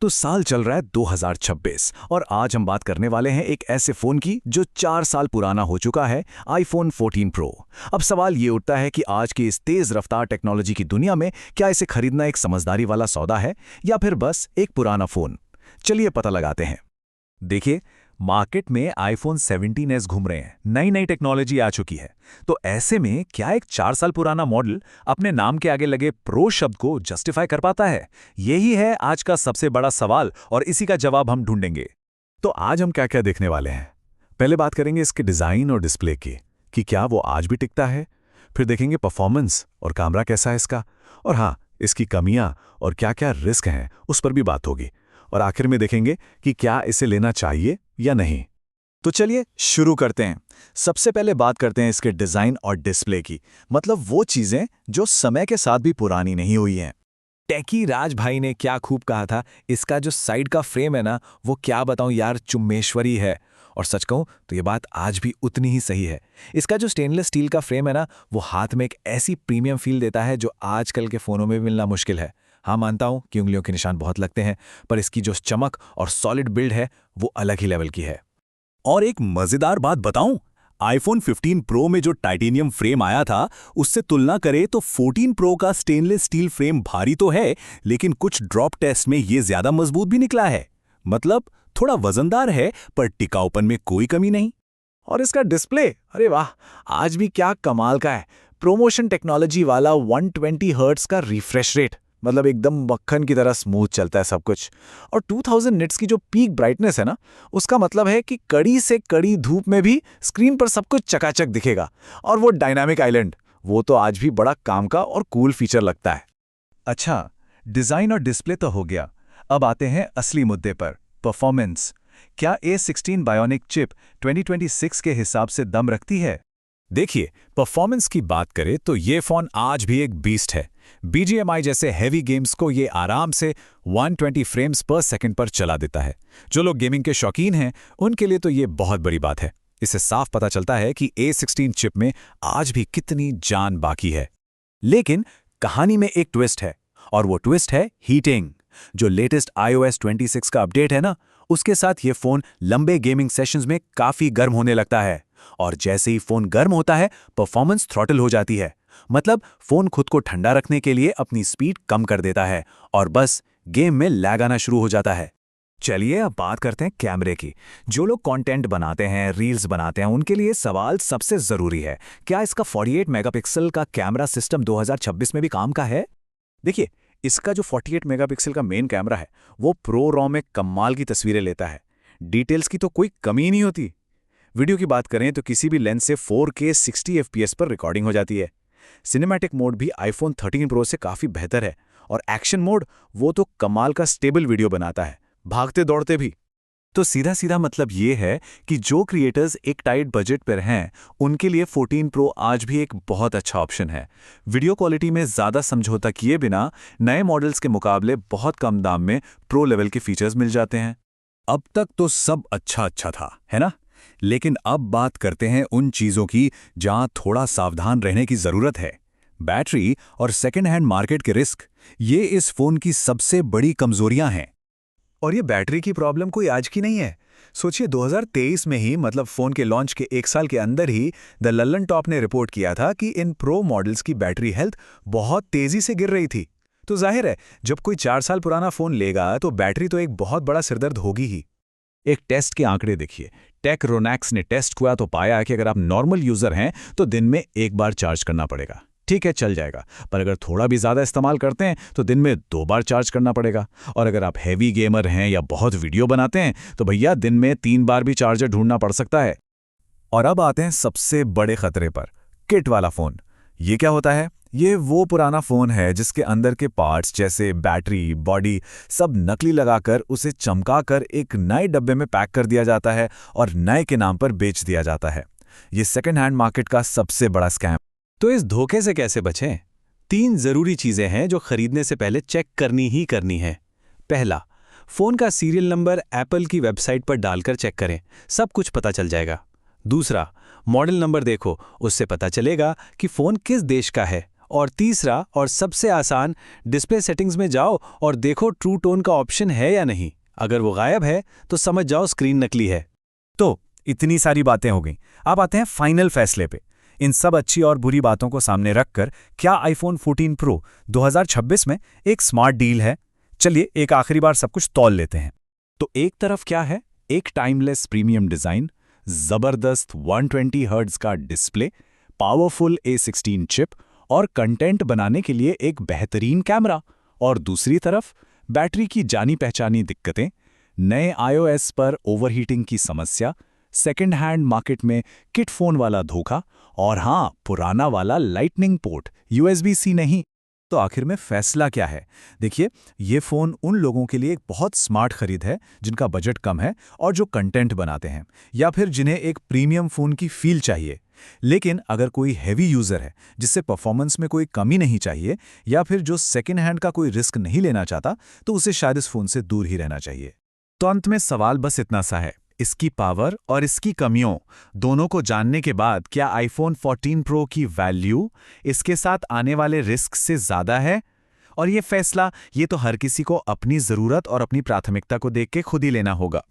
तो साल चल रहा है 2026 और आज हम बात करने वाले हैं एक ऐसे फ़ोन की जो 4 साल पुराना हो चुका है, आईफोन 14 प्रो। अब सवाल ये उठता है कि आज की इस तेज़ रफ्तार टेक्नोलॉजी की दुनिया में क्या इसे खरीदना एक समझदारी वाला सौदा है या फिर बस एक पुराना फ़ोन। चलिए पता लगाते हैं। देखिए, मार्केट में आईफोन 17s घूम रहे हैं, नई नई टेक्नोलॉजी आ चुकी है। तो ऐसे में क्या एक 4 साल पुराना मॉडल अपने नाम के आगे लगे प्रो शब्द को जस्टिफाई कर पाता है? यही है आज का सबसे बड़ा सवाल और इसी का जवाब हम ढूंढेंगे। तो आज हम क्या क्या देखने वाले हैं? पहले बात करेंगे इसके डिज़ाइन और डिस्प्ले की, कि क्या वो आज भी टिकता है। फिर देखेंगे परफॉर्मेंस और कैमरा कैसा है इसका, और हाँ, इसकी कमियाँ और क्या क्या रिस्क हैं उस पर भी बात होगी। और आखिर में देखेंगे कि क्या इसे लेना चाहिए या नहीं। तो चलिए शुरू करते हैं। सबसे पहले बात करते हैं इसके डिज़ाइन और डिस्प्ले की, मतलब वो चीज़ें जो समय के साथ भी पुरानी नहीं हुई हैं। टेकी राज भाई ने क्या खूब कहा था, इसका जो साइड का फ्रेम है ना, वो क्या बताऊं यार, चुम्मेश्वरी है। और सच कहूं तो ये बात आज भी उतनी ही सही है। इसका जो स्टेनलेस स्टील का फ्रेम है ना, वो हाथ में एक ऐसी प्रीमियम फील देता है जो आजकल के फ़ोनों में मिलना मुश्किल है। हाँ, मानता हूं कि उंगलियों के निशान बहुत लगते हैं, पर इसकी जो चमक और सॉलिड बिल्ड है वो अलग ही लेवल की है। और एक मज़ेदार बात बताऊं, आईफोन 15 प्रो में जो टाइटेनियम फ्रेम आया था उससे तुलना करें तो 14 प्रो का स्टेनलेस स्टील फ्रेम भारी तो है, लेकिन कुछ ड्रॉप टेस्ट में ये ज्यादा मजबूत भी निकला है। मतलब थोड़ा वजनदार है पर टिकाऊपन में कोई कमी नहीं। और इसका डिस्प्ले, अरे वाह, आज भी क्या कमाल का है। प्रोमोशन टेक्नोलॉजी वाला 120 हर्ट्ज का रिफ्रेश रेट, मतलब एकदम मक्खन की तरह स्मूथ चलता है सब कुछ। और 2000 निट्स की जो पीक ब्राइटनेस है ना, उसका मतलब है कि कड़ी से कड़ी धूप में भी स्क्रीन पर सब कुछ चकाचक दिखेगा। और वो डायनामिक आइलैंड, वो तो आज भी बड़ा काम का और कूल फीचर लगता है। अच्छा, डिज़ाइन और डिस्प्ले तो हो गया, अब आते हैं असली मुद्दे पर, परफॉर्मेंस। क्या A16 बायोनिक चिप 2026 के हिसाब से दम रखती है? देखिए, परफॉर्मेंस की बात करें तो ये फ़ोन आज भी एक बीस्ट है। BGMI जैसे हैवी गेम्स को ये आराम से 120 फ्रेम्स पर सेकंड पर चला देता है। जो लोग गेमिंग के शौकीन हैं, उनके लिए तो ये बहुत बड़ी बात है। इससे साफ पता चलता है कि A16 चिप में आज भी कितनी जान बाकी है। लेकिन कहानी में एक ट्विस्ट है, और वो ट्विस्ट है हीटिंग। जो लेटेस्ट iOS 26 का अपडेट है ना, उसके साथ ये फ़ोन लंबे गेमिंग सेशंस में काफ़ी गर्म होने लगता है। और जैसे ही फ़ोन गर्म होता है, परफॉर्मेंस थ्रॉटल हो जाती है। मतलब फ़ोन खुद को ठंडा रखने के लिए अपनी स्पीड कम कर देता है और बस गेम में लैग आना शुरू हो जाता है। चलिए अब बात करते हैं कैमरे की। जो लोग कंटेंट बनाते हैं, रील्स बनाते हैं, उनके लिए सवाल सबसे ज़रूरी है, क्या इसका 48 मेगापिक्सल का कैमरा सिस्टम 2026 में भी काम का है? देखिए, इसका जो 48 मेगापिक्सल का मेन कैमरा है, वो प्रो रॉ में कमाल की तस्वीरें लेता है। डिटेल्स की तो कोई कमी ही नहीं होती। वीडियो की बात करें तो किसी भी लेंस से 4K 60 FPS पर रिकॉर्डिंग हो जाती है। सिनेमैटिक मोड भी आईफोन 13 प्रो से काफ़ी बेहतर है। और एक्शन मोड, वो तो कमाल का स्टेबल वीडियो बनाता है, भागते दौड़ते भी। तो सीधा सीधा मतलब ये है कि जो क्रिएटर्स एक टाइट बजट पर हैं, उनके लिए 14 प्रो आज भी एक बहुत अच्छा ऑप्शन है। वीडियो क्वालिटी में ज़्यादा समझौता किए बिना नए मॉडल्स के मुकाबले बहुत कम दाम में प्रो लेवल के फीचर्स मिल जाते हैं। अब तक तो सब अच्छा अच्छा था, है ना? लेकिन अब बात करते हैं उन चीज़ों की जहां थोड़ा सावधान रहने की ज़रूरत है। बैटरी और सेकेंड हैंड मार्केट के रिस्क, ये इस फ़ोन की सबसे बड़ी कमज़ोरियां हैं। और ये बैटरी की प्रॉब्लम कोई आज की नहीं है। सोचिए, 2023 में ही, मतलब फ़ोन के लॉन्च के 1 साल के अंदर ही, द लल्लन टॉप ने रिपोर्ट किया था कि इन प्रो मॉडल्स की बैटरी हेल्थ बहुत तेज़ी से गिर रही थी। तो जाहिर है, जब कोई 4 साल पुराना फ़ोन लेगा तो बैटरी तो एक बहुत बड़ा सिरदर्द होगी ही। एक टेस्ट के आंकड़े देखिए। टेकरोनैक्स ने टेस्ट किया तो पाया कि अगर आप नॉर्मल यूज़र हैं तो दिन में 1 बार चार्ज करना पड़ेगा। ठीक है, चल जाएगा। पर अगर थोड़ा भी ज़्यादा इस्तेमाल करते हैं तो दिन में 2 बार चार्ज करना पड़ेगा। और अगर आप हैवी गेमर हैं या बहुत वीडियो बनाते हैं तो भैया दिन में 3 बार भी चार्जर ढूंढना पड़ सकता है। और अब आते हैं सबसे बड़े खतरे पर, किट वाला फ़ोन। ये क्या होता है? ये वो पुराना फ़ोन है जिसके अंदर के पार्ट्स जैसे बैटरी, बॉडी, सब नकली लगाकर उसे चमकाकर एक नए डब्बे में पैक कर दिया जाता है और नए के नाम पर बेच दिया जाता है। ये सेकेंड हैंड मार्केट का सबसे बड़ा स्कैम। तो इस धोखे से कैसे बचें? 3 ज़रूरी चीज़ें हैं जो खरीदने से पहले चेक करनी ही करनी है। पहला, फ़ोन का सीरियल नंबर एप्पल की वेबसाइट पर डालकर चेक करें, सब कुछ पता चल जाएगा। दूसरा, मॉडल नंबर देखो, उससे पता चलेगा कि फ़ोन किस देश का है और तीसरा और सबसे आसान, डिस्प्ले सेटिंग्स में जाओ और देखो ट्रू टोन का ऑप्शन है या नहीं। अगर वो गायब है तो समझ जाओ स्क्रीन नकली है। तो इतनी सारी बातें हो गईं, अब आते हैं फाइनल फैसले पे। इन सब अच्छी और बुरी बातों को सामने रखकर क्या आईफोन 14 प्रो 2026 में एक स्मार्ट डील है? चलिए एक आखिरी बार सब कुछ तौल लेते हैं। तो एक तरफ क्या है? एक टाइमलेस प्रीमियम डिजाइन, जबरदस्त 120 हर्ट्ज का डिस्प्ले, पावरफुल A16 चिप और कंटेंट बनाने के लिए एक बेहतरीन कैमरा। और दूसरी तरफ बैटरी की जानी पहचानी दिक्कतें, नए iOS पर ओवरहीटिंग की समस्या, सेकेंड हैंड मार्केट में किट फोन वाला धोखा और हाँ, पुराना वाला लाइटनिंग पोर्ट, USB-C नहीं। तो आखिर में फैसला क्या है? देखिए, ये फ़ोन उन लोगों के लिए एक बहुत स्मार्ट खरीद है जिनका बजट कम है और जो कंटेंट बनाते हैं, या फिर जिन्हें एक प्रीमियम फ़ोन की फील चाहिए। लेकिन अगर कोई हैवी यूज़र है जिससे परफॉर्मेंस में कोई कमी नहीं चाहिए, या फिर जो सेकेंड हैंड का कोई रिस्क नहीं लेना चाहता, तो उसे शायद इस फ़ोन से दूर ही रहना चाहिए। तो अंत में सवाल बस इतना सा है, इसकी पावर और इसकी कमियों दोनों को जानने के बाद क्या आईफोन 14 प्रो की वैल्यू इसके साथ आने वाले रिस्क से ज़्यादा है? और ये फैसला तो हर किसी को अपनी ज़रूरत और अपनी प्राथमिकता को देख के खुद ही लेना होगा।